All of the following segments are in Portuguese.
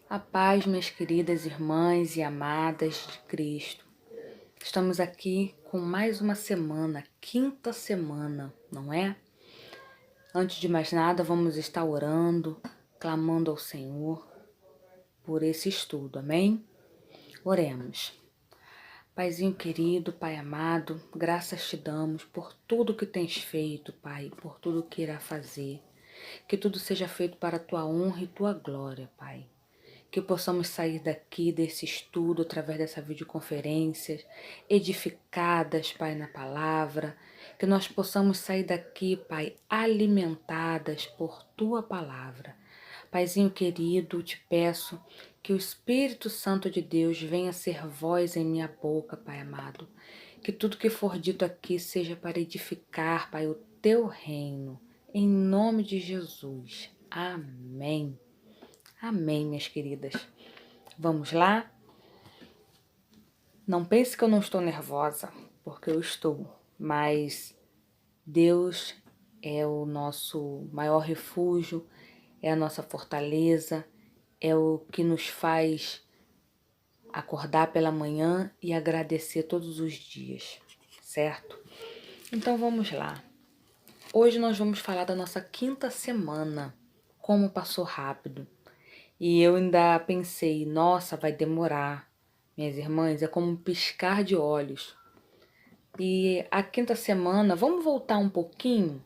A paz, minhas queridas irmãs e amadas de Cristo. Estamos aqui com mais uma semana, quinta semana, não é? Antes de mais nada, vamos estar orando, clamando ao Senhor por esse estudo, amém? Oremos. Paizinho querido, Pai amado, graças te damos por tudo que tens feito, Pai, por tudo que irá fazer. Que tudo seja feito para a tua honra e tua glória, Pai. Que possamos sair daqui desse estudo através dessa videoconferência, edificadas, Pai, na palavra. Que nós possamos sair daqui, Pai, alimentadas por Tua palavra. Paizinho querido, te peço que o Espírito Santo de Deus venha ser voz em minha boca, Pai amado. Que tudo que for dito aqui seja para edificar, Pai, o Teu reino. Em nome de Jesus. Amém. Amém, minhas queridas. Vamos lá? Não pense que eu não estou nervosa, porque eu estou, mas Deus é o nosso maior refúgio, é a nossa fortaleza, é o que nos faz acordar pela manhã e agradecer todos os dias, certo? Então vamos lá. Hoje nós vamos falar da nossa quinta semana, como passou rápido. E eu ainda pensei, nossa, vai demorar. Minhas irmãs, é como um piscar de olhos. E a quinta semana, vamos voltar um pouquinho?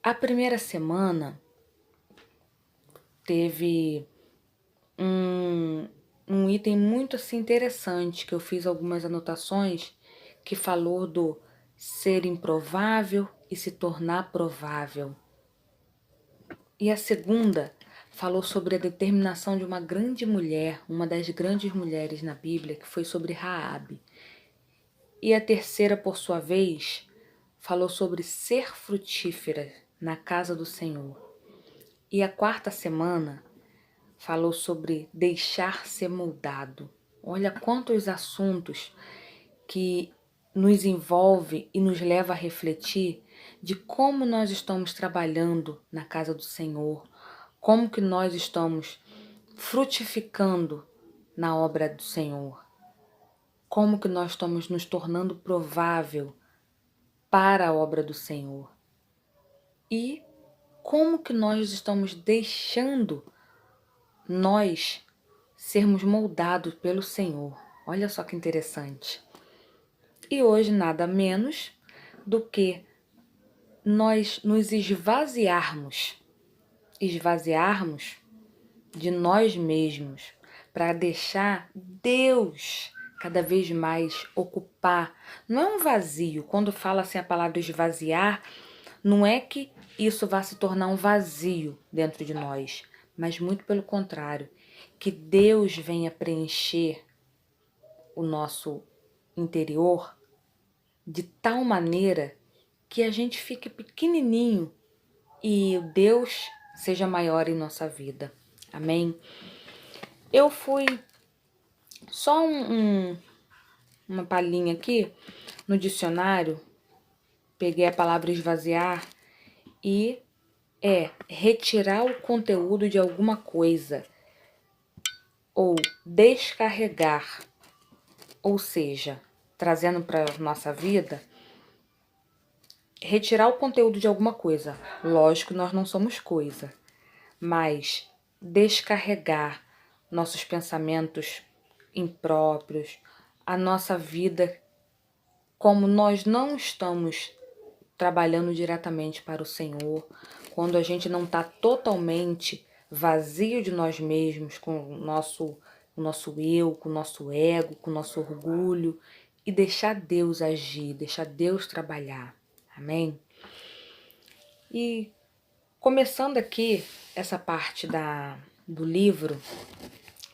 A primeira semana teve um item muito assim interessante, que eu fiz algumas anotações, que falou do ser improvável e se tornar provável. E a segunda falou sobre a determinação de uma grande mulher, uma das grandes mulheres na Bíblia, que foi sobre Raabe. E a terceira, por sua vez, falou sobre ser frutífera na casa do Senhor. E a quarta semana falou sobre deixar ser moldado. Olha quantos assuntos que nos envolve e nos leva a refletir de como nós estamos trabalhando na casa do Senhor, como que nós estamos frutificando na obra do Senhor, como que nós estamos nos tornando provável para a obra do Senhor e como que nós estamos deixando nós sermos moldados pelo Senhor. Olha só que interessante. E hoje nada menos do que nós nos esvaziarmos de nós mesmos, para deixar Deus cada vez mais ocupar. Não é um vazio. Quando fala assim a palavra esvaziar, não é que isso vá se tornar um vazio dentro de nós, mas muito pelo contrário, que Deus venha preencher o nosso interior de tal maneira que a gente fique pequenininho e o Deus seja maior em nossa vida. Amém? Eu fui só uma palhinha aqui no dicionário, peguei a palavra esvaziar e é retirar o conteúdo de alguma coisa ou descarregar, ou seja, trazendo para a nossa vida, retirar o conteúdo de alguma coisa. Lógico, nós não somos coisa, mas descarregar nossos pensamentos impróprios, a nossa vida, como nós não estamos trabalhando diretamente para o Senhor, quando a gente não está totalmente vazio de nós mesmos, com o nosso eu, com o nosso ego, com o nosso orgulho, e deixar Deus agir, deixar Deus trabalhar. Amém? E começando aqui essa parte do livro,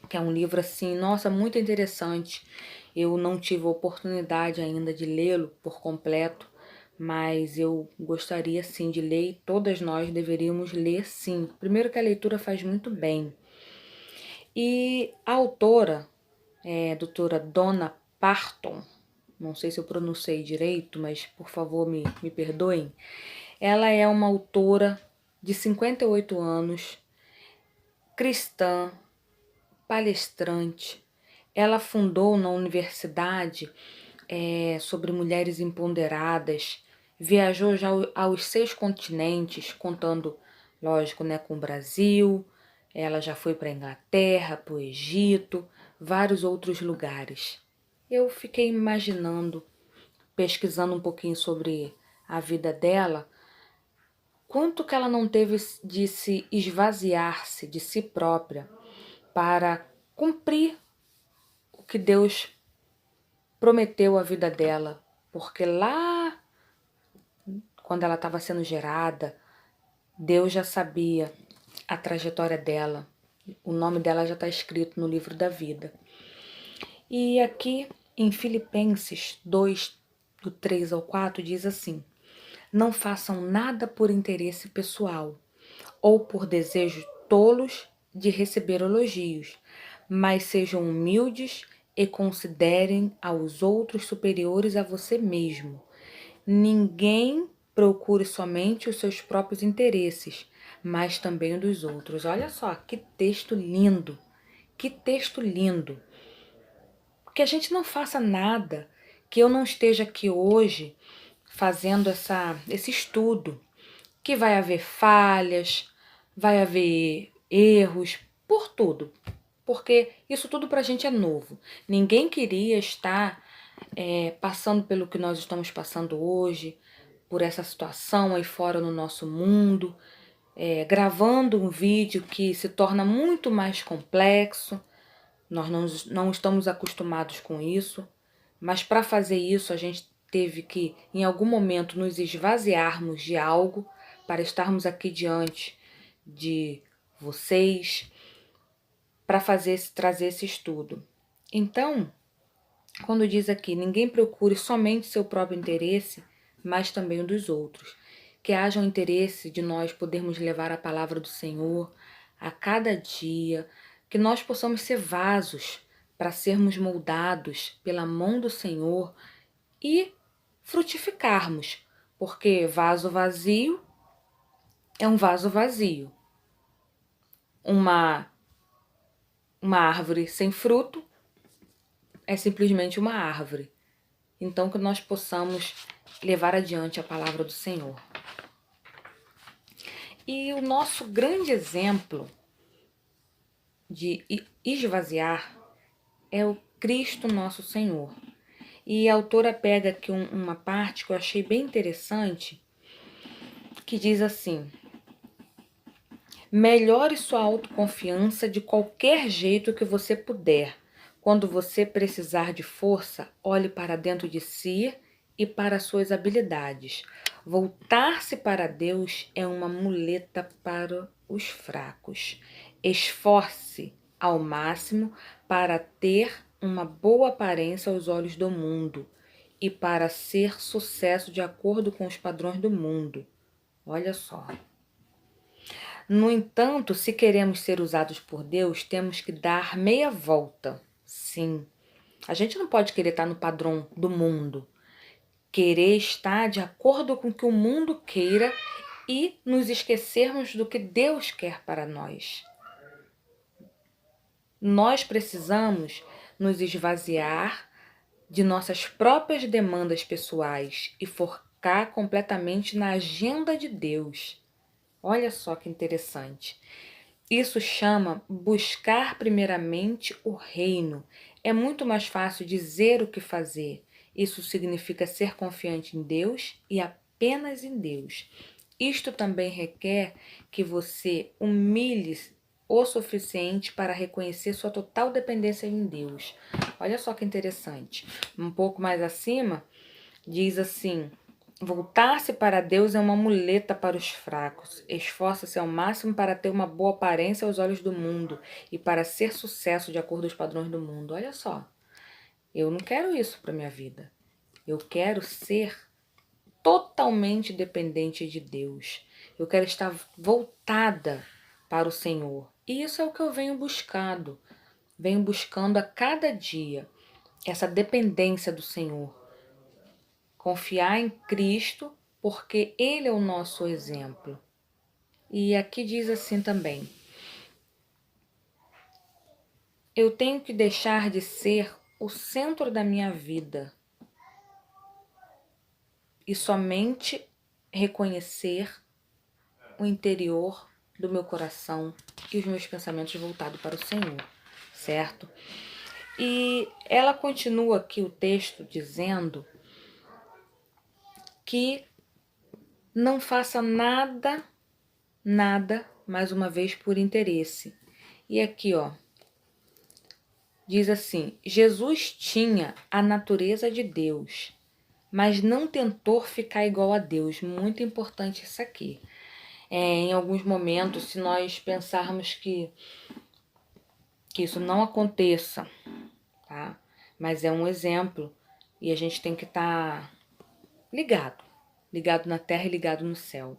que é um livro assim, nossa, muito interessante. Eu não tive a oportunidade ainda de lê-lo por completo, mas eu gostaria sim de ler e todas nós deveríamos ler sim. Primeiro que a leitura faz muito bem. E a autora é a doutora Donna Parton, não sei se eu pronunciei direito, mas por favor me perdoem. Ela é uma autora de 58 anos, cristã, palestrante. Ela fundou na universidade sobre mulheres empoderadas, viajou já aos 6 continentes, contando, lógico, né, com o Brasil. Ela já foi para a Inglaterra, para o Egito, vários outros lugares. Eu fiquei imaginando, pesquisando um pouquinho sobre a vida dela, quanto que ela não teve de se esvaziar-se de si própria para cumprir o que Deus prometeu à vida dela. Porque lá, quando ela estava sendo gerada, Deus já sabia a trajetória dela. O nome dela já está escrito no livro da vida. E aqui em Filipenses 2, do 3 ao 4, diz assim: não façam nada por interesse pessoal ou por desejos tolos de receber elogios, mas sejam humildes e considerem aos outros superiores a você mesmo. Ninguém procure somente os seus próprios interesses, mas também os dos outros. Olha só, que texto lindo! Que texto lindo! Que a gente não faça nada, que eu não esteja aqui hoje fazendo esse estudo, que vai haver falhas, vai haver erros, por tudo. Porque isso tudo pra gente é novo. Ninguém queria estar passando pelo que nós estamos passando hoje, por essa situação aí fora no nosso mundo, gravando um vídeo que se torna muito mais complexo. Nós não estamos acostumados com isso, mas para fazer isso a gente teve que, em algum momento, nos esvaziarmos de algo para estarmos aqui diante de vocês, para trazer esse estudo. Então, quando diz aqui, ninguém procure somente seu próprio interesse, mas também o dos outros. Que haja um interesse de nós podermos levar a palavra do Senhor a cada dia, que nós possamos ser vasos para sermos moldados pela mão do Senhor e frutificarmos, porque vaso vazio é um vaso vazio. Uma árvore sem fruto é simplesmente uma árvore. Então, que nós possamos levar adiante a palavra do Senhor. E o nosso grande exemplo de esvaziar é o Cristo nosso Senhor. E a autora pega aqui uma parte que eu achei bem interessante, que diz assim: melhore sua autoconfiança de qualquer jeito que você puder. Quando você precisar de força, olhe para dentro de si e para suas habilidades. Voltar-se para Deus é uma muleta para os fracos. Esforce ao máximo para ter uma boa aparência aos olhos do mundo e para ser sucesso de acordo com os padrões do mundo. Olha só. No entanto, se queremos ser usados por Deus, temos que dar meia volta. Sim. A gente não pode querer estar no padrão do mundo. Querer estar de acordo com o que o mundo queira e nos esquecermos do que Deus quer para nós. Nós precisamos nos esvaziar de nossas próprias demandas pessoais e focar completamente na agenda de Deus. Olha só que interessante. Isso chama buscar primeiramente o reino. É muito mais fácil dizer o que fazer. Isso significa ser confiante em Deus e apenas em Deus. Isto também requer que você humilhe o suficiente para reconhecer sua total dependência em Deus. Olha só que interessante. Um pouco mais acima, diz assim: voltar-se para Deus é uma muleta para os fracos. Esforça-se ao máximo para ter uma boa aparência aos olhos do mundo e para ser sucesso de acordo com os padrões do mundo. Olha só, eu não quero isso para minha vida. Eu quero ser totalmente dependente de Deus. Eu quero estar voltada para o Senhor. E isso é o que eu venho buscando. Venho buscando a cada dia essa dependência do Senhor. Confiar em Cristo, porque Ele é o nosso exemplo. E aqui diz assim também: eu tenho que deixar de ser o centro da minha vida e somente reconhecer o interior do meu coração e os meus pensamentos voltados para o Senhor, certo? E ela continua aqui o texto dizendo que não faça nada, mais uma vez, por interesse. E aqui, ó, diz assim: Jesus tinha a natureza de Deus, mas não tentou ficar igual a Deus. Muito importante isso aqui. Em alguns momentos, se nós pensarmos que isso não aconteça, tá? Mas é um exemplo e a gente tem que estar ligado na terra e ligado no céu.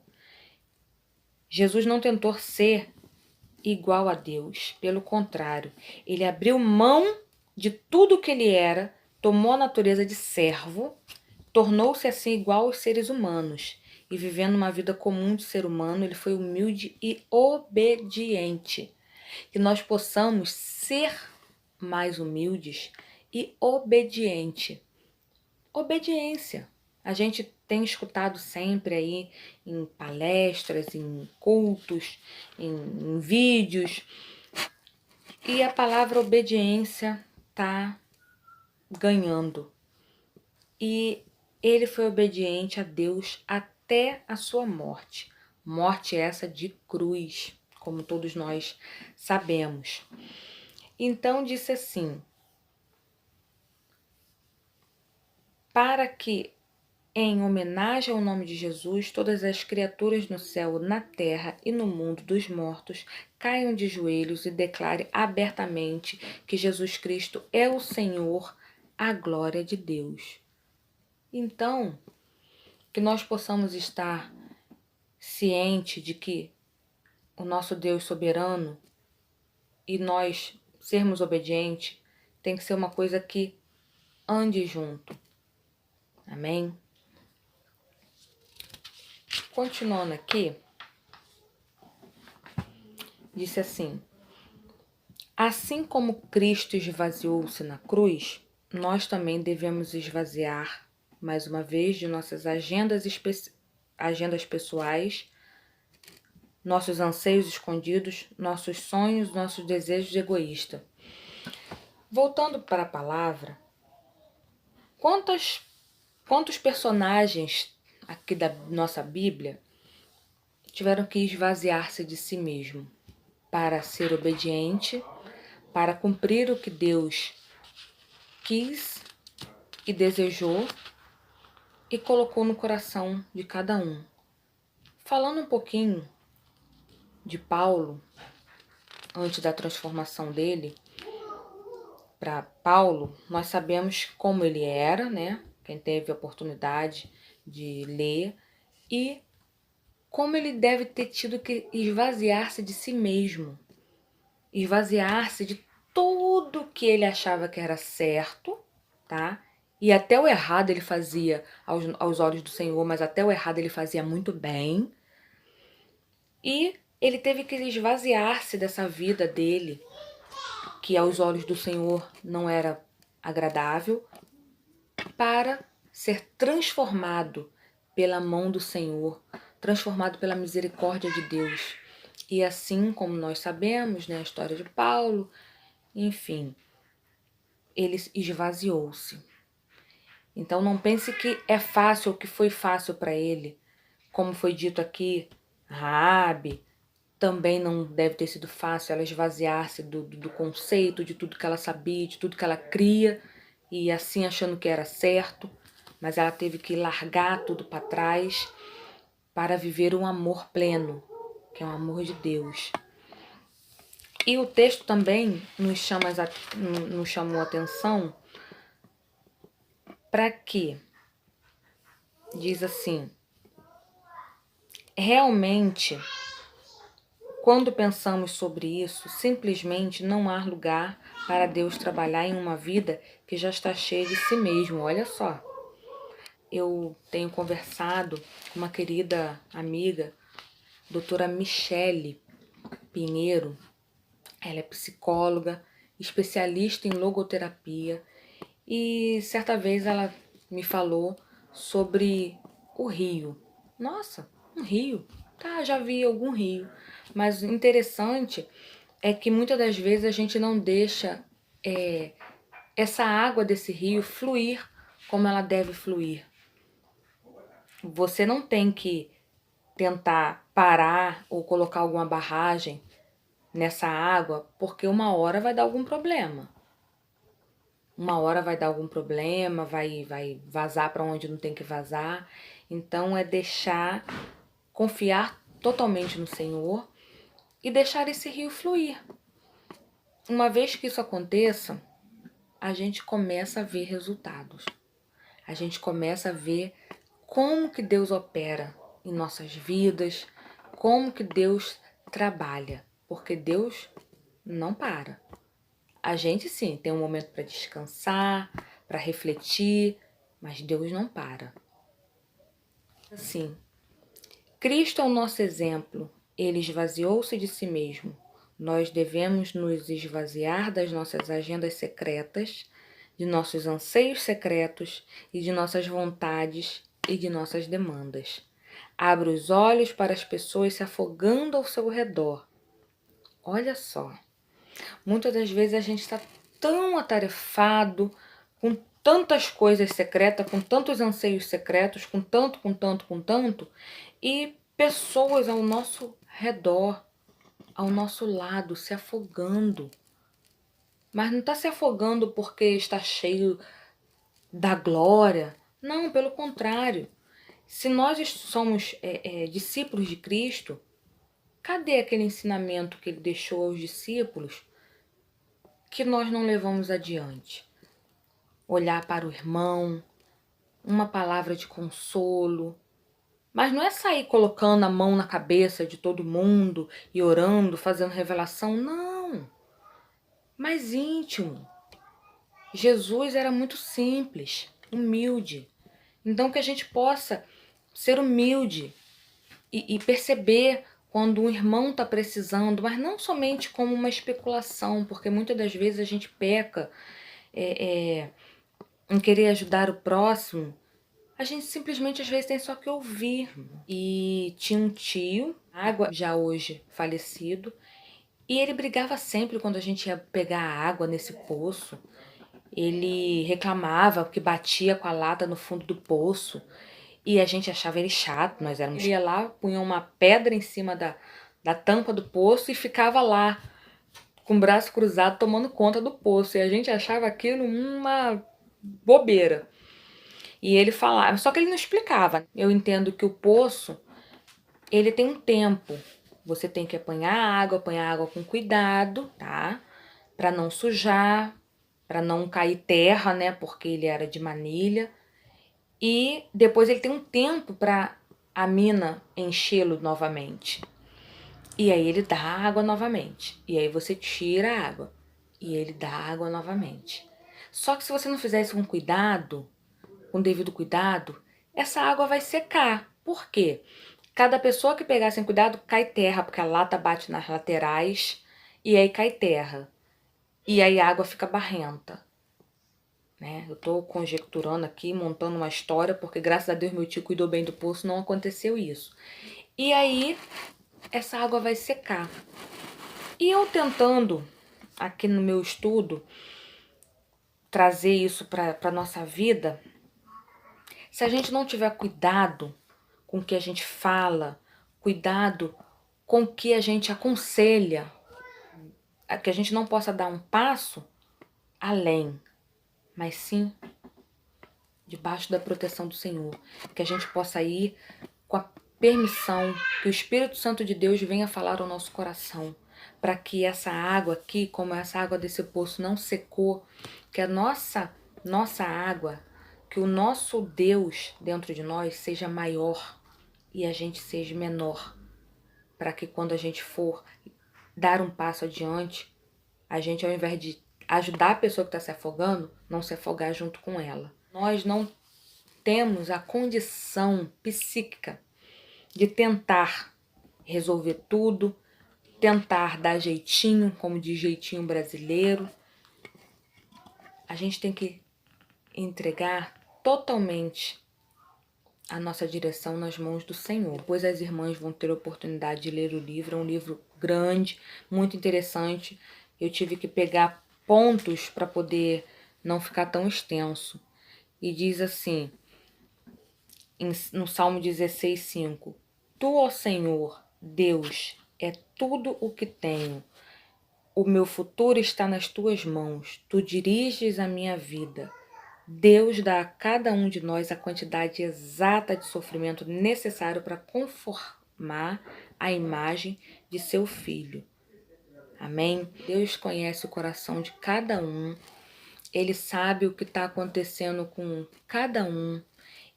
Jesus não tentou ser igual a Deus, pelo contrário, ele abriu mão de tudo que ele era, tomou a natureza de servo, tornou-se assim igual aos seres humanos e vivendo uma vida comum de ser humano, ele foi humilde e obediente. Que nós possamos ser mais humildes e obediente. Obediência. A gente tem escutado sempre aí em palestras, em cultos, em vídeos, e a palavra obediência tá ganhando. E ele foi obediente a Deus até a sua morte. Morte essa de cruz, como todos nós sabemos. Então disse assim: para que, em homenagem ao nome de Jesus, todas as criaturas no céu, na terra e no mundo dos mortos caiam de joelhos e declarem abertamente que Jesus Cristo é o Senhor, a glória de Deus. Então, que nós possamos estar ciente de que o nosso Deus soberano e nós sermos obedientes tem que ser uma coisa que ande junto. Amém? Continuando aqui, disse assim: assim como Cristo esvaziou-se na cruz, nós também devemos esvaziar, mais uma vez, de nossas agendas pessoais, nossos anseios escondidos, nossos sonhos, nossos desejos egoístas. Voltando para a palavra, quantos personagens aqui da nossa Bíblia tiveram que esvaziar-se de si mesmo para ser obediente, para cumprir o que Deus quis e desejou e colocou no coração de cada um. Falando um pouquinho de Paulo, antes da transformação dele para Paulo, nós sabemos como ele era, né? Quem teve a oportunidade de ler, e como ele deve ter tido que esvaziar-se de si mesmo, esvaziar-se de tudo que ele achava que era certo, tá? E até o errado ele fazia aos olhos do Senhor, mas até o errado ele fazia muito bem. E ele teve que esvaziar-se dessa vida dele, que aos olhos do Senhor não era agradável, para ser transformado pela mão do Senhor, transformado pela misericórdia de Deus. E assim como nós sabemos, né, a história de Paulo, enfim, ele esvaziou-se. Então não pense que é fácil, ou que foi fácil para ele. Como foi dito aqui, Raabe também não deve ter sido fácil ela esvaziar-se do conceito, de tudo que ela sabia, de tudo que ela cria, e assim achando que era certo, mas ela teve que largar tudo para trás para viver um amor pleno, que é o amor de Deus. E o texto também nos chamou a atenção para que, diz assim, realmente, quando pensamos sobre isso, simplesmente não há lugar para Deus trabalhar em uma vida que já está cheia de si mesmo. Olha só, eu tenho conversado com uma querida amiga, doutora Michele Pinheiro. Ela é psicóloga especialista em logoterapia, e certa vez ela me falou sobre o rio. Nossa, um rio? Tá, já vi algum rio. Mas o interessante é que muitas das vezes a gente não deixa essa água desse rio fluir como ela deve fluir. Você não tem que tentar parar ou colocar alguma barragem nessa água, porque uma hora vai dar algum problema. Uma hora vai dar algum problema, vai vazar para onde não tem que vazar. Então é deixar, confiar totalmente no Senhor e deixar esse rio fluir. Uma vez que isso aconteça, a gente começa a ver resultados. A gente começa a ver como que Deus opera em nossas vidas, como que Deus trabalha, porque Deus não para. A gente sim tem um momento para descansar, para refletir, mas Deus não para. Assim, Cristo é o nosso exemplo. Ele esvaziou-se de si mesmo. Nós devemos nos esvaziar das nossas agendas secretas, de nossos anseios secretos e de nossas vontades e de nossas demandas. Abra os olhos para as pessoas se afogando ao seu redor. Olha só, muitas das vezes a gente está tão atarefado, com tantas coisas secretas, com tantos anseios secretos, com tanto, e pessoas ao nosso redor, ao nosso lado, se afogando. Mas não está se afogando porque está cheio da glória. Não, pelo contrário. Se nós somos discípulos de Cristo, cadê aquele ensinamento que ele deixou aos discípulos que nós não levamos adiante? Olhar para o irmão, uma palavra de consolo. Mas não é sair colocando a mão na cabeça de todo mundo e orando, fazendo revelação, não. Mais íntimo. Jesus era muito simples, humilde. Então que a gente possa ser humilde e perceber quando um irmão está precisando, mas não somente como uma especulação, porque muitas das vezes a gente peca em querer ajudar o próximo. A gente simplesmente às vezes tem só que ouvir. E tinha um tio, água já hoje falecido, e ele brigava sempre quando a gente ia pegar água nesse poço. Ele reclamava que batia com a lata no fundo do poço. E a gente achava ele chato, nós éramos. Ele ia lá, punha uma pedra em cima da tampa do poço e ficava lá, com o braço cruzado, tomando conta do poço. E a gente achava aquilo uma bobeira. E ele falava, só que ele não explicava. Eu entendo que o poço, ele tem um tempo. Você tem que apanhar água com cuidado, tá? Pra não sujar, pra não cair terra, né? Porque ele era de manilha. E depois ele tem um tempo pra a mina enchê-lo novamente. E aí ele dá água novamente. E aí você tira a água. E ele dá água novamente. Só que se você não fizer isso com cuidado, com devido cuidado, essa água vai secar. Por quê? Cada pessoa que pegar sem cuidado cai terra, porque a lata bate nas laterais e aí cai terra. E aí a água fica barrenta. Né? Eu tô conjecturando aqui, montando uma história, porque graças a Deus meu tio cuidou bem do poço, não aconteceu isso. E aí essa água vai secar. E eu tentando, aqui no meu estudo, trazer isso para nossa vida, se a gente não tiver cuidado com o que a gente fala, cuidado com o que a gente aconselha, que a gente não possa dar um passo além, mas sim debaixo da proteção do Senhor, que a gente possa ir com a permissão que o Espírito Santo de Deus venha falar ao nosso coração, para que essa água aqui, como essa água desse poço não secou, que a nossa água, que o nosso Deus dentro de nós seja maior e a gente seja menor, para que quando a gente for dar um passo adiante, a gente, ao invés de ajudar a pessoa que está se afogando, não se afogar junto com ela. Nós não temos a condição psíquica de tentar resolver tudo, tentar dar jeitinho, como diz jeitinho brasileiro. a gente tem que entregar totalmente a nossa direção nas mãos do Senhor. Pois as irmãs vão ter a oportunidade de ler o livro. É um livro grande, muito interessante. Eu tive que pegar pontos para poder não ficar tão extenso. E diz assim, no Salmo 16:5: Tu, ó Senhor, Deus, é tudo o que tenho. O meu futuro está nas tuas mãos. Tu diriges a minha vida. Deus dá a cada um de nós a quantidade exata de sofrimento necessário para conformar a imagem de seu Filho. Amém? Deus conhece o coração de cada um. Ele sabe o que está acontecendo com cada um.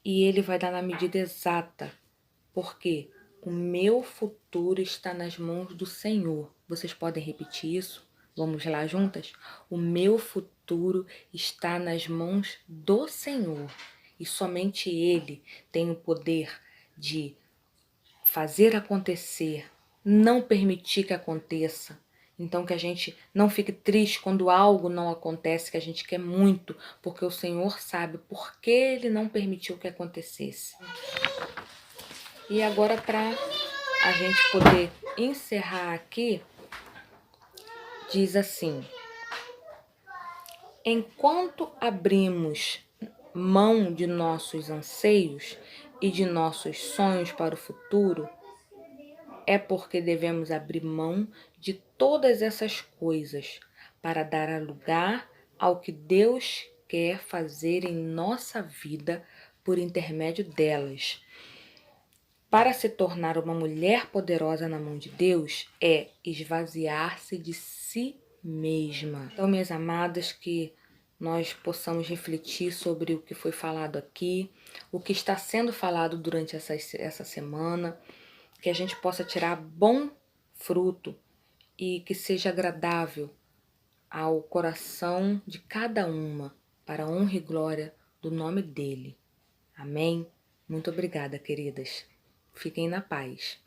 E Ele vai dar na medida exata. Porque o meu futuro está nas mãos do Senhor. Vocês podem repetir isso? Vamos lá juntas? O meu futuro está nas mãos do Senhor. E somente Ele tem o poder de fazer acontecer, não permitir que aconteça. Então que a gente não fique triste quando algo não acontece, que a gente quer muito, porque o Senhor sabe por que Ele não permitiu que acontecesse. E agora, para a gente poder encerrar aqui, diz assim: enquanto abrimos mão de nossos anseios e de nossos sonhos para o futuro, é porque devemos abrir mão de todas essas coisas para dar lugar ao que Deus quer fazer em nossa vida por intermédio delas. Para se tornar uma mulher poderosa na mão de Deus é esvaziar-se de si mesma. Então, minhas amadas, que nós possamos refletir sobre o que foi falado aqui, o que está sendo falado durante essa semana, que a gente possa tirar bom fruto e que seja agradável ao coração de cada uma, para a honra e glória do nome dele. Amém? Muito obrigada, queridas. Fiquem na paz.